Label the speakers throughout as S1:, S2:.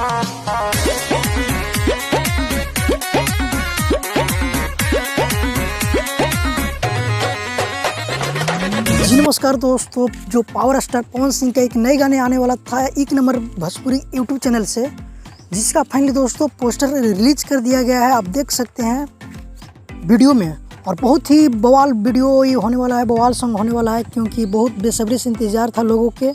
S1: जी नमस्कार दोस्तों, जो पावर स्टार पवन सिंह का एक नए गाने आने वाला था एक नंबर भोजपुरी यूट्यूब चैनल से, जिसका फाइनली दोस्तों पोस्टर रिलीज कर दिया गया है। आप देख सकते हैं वीडियो में, और बहुत ही बवाल वीडियो ये होने वाला है, बवाल सॉन्ग होने वाला है, क्योंकि बहुत बेसब्री से इंतजार था लोगों के।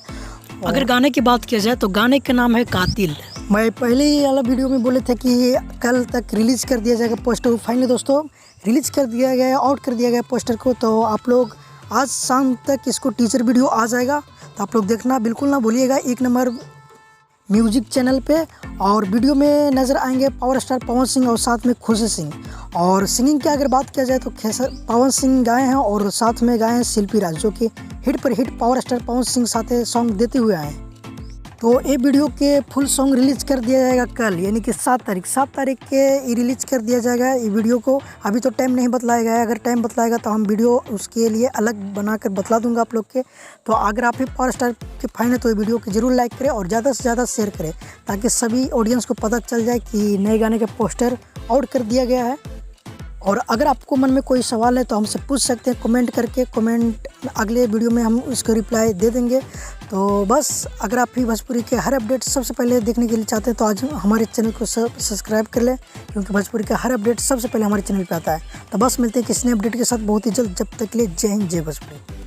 S1: अगर गाने की बात किया जाए तो गाने का नाम है कातिल। मैं पहले ही वाला वीडियो में बोले थे कि कल तक रिलीज कर दिया जाएगा पोस्टर। फाइनली दोस्तों रिलीज कर दिया गया है, आउट कर दिया गया पोस्टर को। तो आप लोग आज शाम तक इसको टीजर वीडियो आ जाएगा, तो आप लोग देखना बिल्कुल ना भूलिएगा एक नंबर म्यूजिक चैनल पे। और वीडियो में नज़र आएंगे पावर स्टार पवन सिंह और साथ में खुशी सिंह। और सिंगिंग की अगर बात किया जाए तो पवन सिंह गाए हैं और साथ में गाए हैं शिल्पी राज, जो कि हिट पर heat power star Pawan Singh साथ सॉन्ग देते हुए आए हैं। तो ये वीडियो के फुल सॉन्ग रिलीज कर दिया जाएगा कल, यानी कि 7 तारीख के रिलीज कर दिया जाएगा ये वीडियो को। अभी तो टाइम नहीं बतलाया गया है, अगर टाइम बतलाएगा तो हम वीडियो उसके लिए अलग बनाकर बतला दूंगा आप लोग के। तो अगर आप भी पावर स्टार के फैन है तो ये वीडियो को जरूर लाइक करें और ज़्यादा से ज़्यादा शेयर करें, ताकि सभी ऑडियंस को पता चल जाए कि नए गाने का पोस्टर आउट कर दिया गया है। और अगर आपको मन में कोई सवाल है तो हमसे पूछ सकते हैं कमेंट करके। कमेंट अगले वीडियो में हम उसको रिप्लाई दे देंगे। तो बस अगर आप भी भोजपुरी के हर अपडेट सबसे पहले देखने के लिए चाहते हैं तो आज हमारे चैनल को सब्सक्राइब कर लें, क्योंकि भोजपुरी का हर अपडेट सबसे पहले हमारे चैनल पे आता है। तो बस मिलते हैं किसी नए अपडेट के साथ बहुत ही जल्द। जब तक के लिए जय हिंद, जय भोजपुरी।